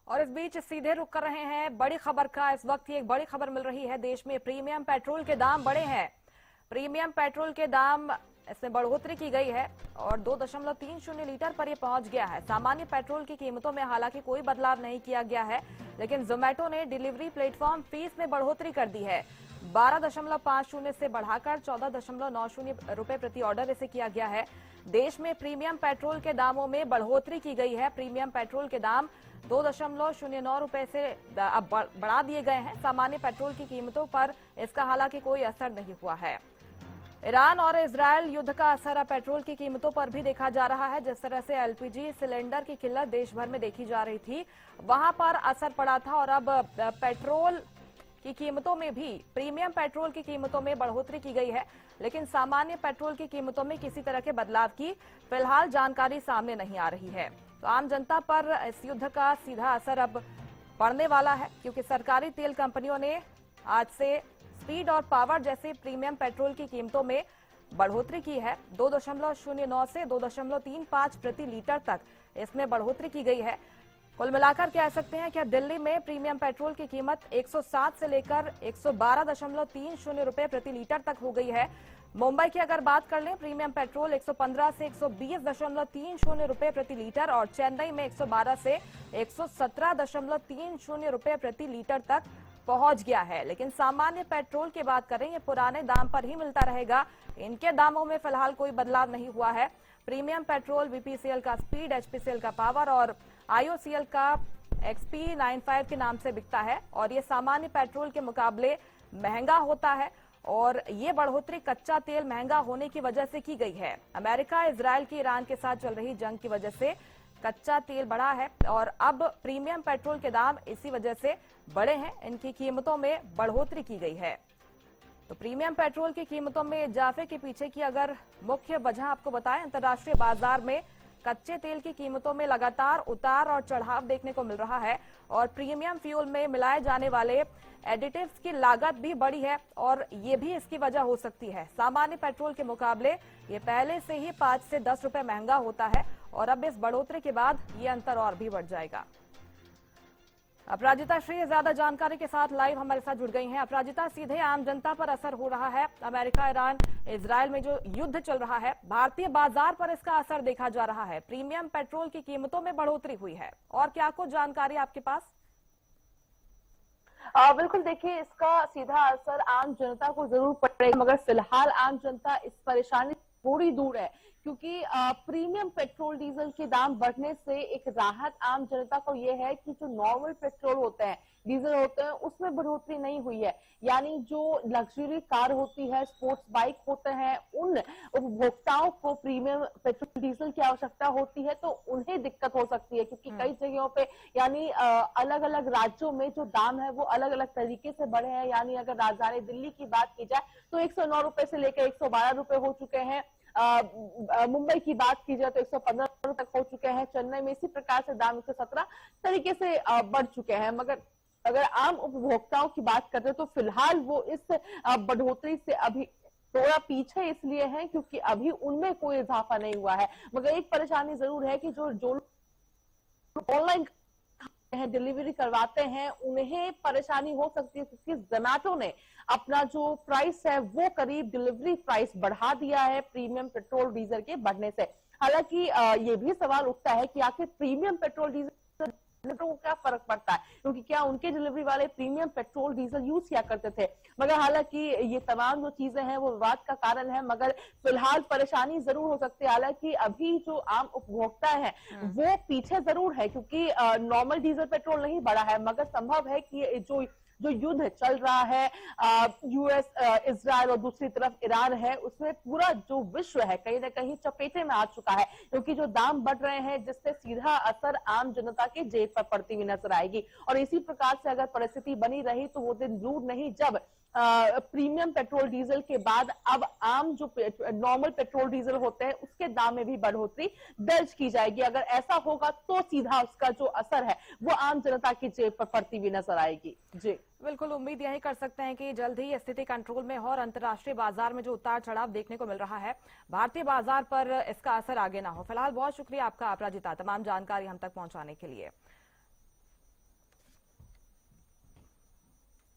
और इस बीच सीधे रुक कर रहे हैं बड़ी खबर का। इस वक्त एक बड़ी खबर मिल रही है, देश में प्रीमियम पेट्रोल के दाम बढ़े हैं। प्रीमियम पेट्रोल के दाम इसमें बढ़ोतरी की गई है और 2.30 लीटर पर यह पहुंच गया है। सामान्य पेट्रोल की कीमतों में हालांकि कोई बदलाव नहीं किया गया है, लेकिन जोमेटो ने डिलीवरी प्लेटफॉर्म फीस में बढ़ोतरी कर दी है। 12.50 से बढ़ाकर 14.90 रुपए प्रति ऑर्डर इसे किया गया है। देश में प्रीमियम पेट्रोल के दामों में बढ़ोतरी की गई है। प्रीमियम पेट्रोल के दाम 2.09 रुपए से अब बढ़ा दिए गए हैं। सामान्य पेट्रोल की कीमतों पर इसका हालांकि कोई असर नहीं हुआ है। ईरान और इजरायल युद्ध का असर अब पेट्रोल की कीमतों पर भी देखा जा रहा है। जिस तरह से एलपीजी सिलेंडर की किल्लत देश भर में देखी जा रही थी, वहां पर असर पड़ा था और अब पेट्रोल की कीमतों में भी, प्रीमियम पेट्रोल की कीमतों में बढ़ोतरी की गई है, लेकिन सामान्य पेट्रोल की कीमतों में किसी तरह के बदलाव की फिलहाल जानकारी सामने नहीं आ रही है। तो आम जनता पर इस युद्ध का सीधा असर अब पड़ने वाला है, क्योंकि सरकारी तेल कंपनियों ने आज से स्पीड और पावर जैसे प्रीमियम पेट्रोल की कीमतों में बढ़ोतरी की है। 2.09 से 2.35 प्रति लीटर तक इसमें बढ़ोतरी की गई है। कुल मिलाकर कह सकते हैं कि दिल्ली में प्रीमियम पेट्रोल की कीमत 107 से लेकर 112.30 रुपए प्रति लीटर तक हो गई है। मुंबई की अगर बात कर लें, प्रीमियम पेट्रोल 115 से 120.30 रुपए प्रति लीटर और चेन्नई में 112 से 117.30 रुपए प्रति लीटर तक पहुंच गया है। लेकिन सामान्य पेट्रोल की बात करें, ये पुराने दाम पर ही मिलता रहेगा। इनके दामों में फिलहाल कोई बदलाव नहीं हुआ है। प्रीमियम पेट्रोल बीपीसीएल का स्पीड, एचपीसीएल का पावर और आईओसीएल का XP95 के नाम से बिकता है और ये सामान्य पेट्रोल के मुकाबले महंगा होता है। और ये बढ़ोतरी कच्चा तेल महंगा होने की वजह से की गई है। अमेरिका इजरायल की ईरान के साथ चल रही जंग की वजह से कच्चा तेल बढ़ा है और अब प्रीमियम पेट्रोल के दाम इसी वजह से बढ़े हैं। इनकी कीमतों में बढ़ोतरी की गई है। तो प्रीमियम पेट्रोल की कीमतों में इजाफे के पीछे की अगर मुख्य वजह आपको बताएं, अंतर्राष्ट्रीय बाजार में कच्चे तेल की कीमतों में लगातार उतार और चढ़ाव देखने को मिल रहा है और प्रीमियम फ्यूल में मिलाए जाने वाले एडिटिव्स की लागत भी बढ़ी है और ये भी इसकी वजह हो सकती है। सामान्य पेट्रोल के मुकाबले ये पहले से ही 5 से 10 रुपए महंगा होता है और अब इस बढ़ोतरी के बाद ये अंतर और भी बढ़ जाएगा। अपराजिता श्री ज्यादा जानकारी के साथ लाइव हमारे साथ जुड़ गई हैं। अपराजिता, सीधे आम जनता पर असर हो रहा है। अमेरिका, ईरान, इजरायल में जो युद्ध चल रहा है, भारतीय बाजार पर इसका असर देखा जा रहा है। प्रीमियम पेट्रोल की कीमतों में बढ़ोतरी हुई है और क्या कुछ जानकारी आपके पास? बिल्कुल, देखिए, इसका सीधा असर आम जनता को जरूर पड़ेगा, मगर फिलहाल आम जनता इस परेशानी थोड़ी दूर है, क्योंकि प्रीमियम पेट्रोल डीजल के दाम बढ़ने से एक राहत आम जनता को यह है कि जो नॉर्मल पेट्रोल होते हैं, डीजल होते हैं, उसमें बढ़ोतरी नहीं हुई है। यानी जो लग्जरी कार होती है, स्पोर्ट्स बाइक होते हैं, उन उपभोक्ताओं को प्रीमियम पेट्रोल डीजल की आवश्यकता होती है, तो उन्हें दिक्कत हो सकती है, क्योंकि कई जगहों पे यानी अलग अलग राज्यों में जो दाम है वो अलग अलग तरीके से बढ़े हैं। यानी अगर राजधानी दिल्ली की बात की जाए तो 109 रुपए से लेकर 112 रुपए हो चुके हैं। मुंबई की बात की जाए तो 115 तक हो चुके हैं। चेन्नई में इसी प्रकार से दाम 117 तरीके से बढ़ चुके हैं। मगर अगर आम उपभोक्ताओं की बात करते हैं तो फिलहाल वो इस बढ़ोतरी से अभी थोड़ा पीछे इसलिए है क्योंकि अभी उनमें कोई इजाफा नहीं हुआ है। मगर एक परेशानी जरूर है कि जो ऑनलाइन डिलीवरी करवाते हैं, उन्हें परेशानी हो सकती है, क्योंकि जोमेटो ने अपना जो प्राइस है वो करीब डिलीवरी प्राइस बढ़ा दिया है प्रीमियम पेट्रोल डीजल के बढ़ने से। हालांकि ये भी सवाल उठता है कि आखिर प्रीमियम पेट्रोल डीजल को क्या फर्क पड़ता है, क्योंकि क्या उनके डिलीवरी वाले प्रीमियम पेट्रोल डीजल यूज किया करते थे। मगर हालांकि ये तमाम जो चीजें हैं वो विवाद का कारण है, मगर फिलहाल परेशानी जरूर हो सकती है। हालांकि अभी जो आम उपभोक्ता है वो पीछे जरूर है, क्योंकि नॉर्मल डीजल पेट्रोल नहीं बढ़ा है, मगर संभव है कि जो युद्ध चल रहा है यूएस, इजरायल और दूसरी तरफ ईरान है, उसमें पूरा जो विश्व है कहीं ना कहीं चपेटे में आ चुका है, क्योंकि जो दाम बढ़ रहे हैं जिससे सीधा असर आम जनता के जेब पर पड़ती हुई नजर आएगी। और इसी प्रकार से अगर परिस्थिति बनी रही तो वो दिन दूर नहीं जब प्रीमियम पेट्रोल डीजल के बाद अब आम जो नॉर्मल पेट्रोल डीजल होते हैं उसके दाम में भी बढ़ोतरी दर्ज की जाएगी। अगर ऐसा होगा तो सीधा उसका जो असर है वो आम जनता की जेब पर पड़ती हुई नजर आएगी। जी बिल्कुल, उम्मीद यही कर सकते हैं कि जल्द ही स्थिति कंट्रोल में हो और अंतर्राष्ट्रीय बाजार में जो उतार चढ़ाव देखने को मिल रहा है, भारतीय बाजार पर इसका असर आगे ना हो। फिलहाल बहुत शुक्रिया आपका अपराजिता, तमाम जानकारी हम तक पहुंचाने के लिए।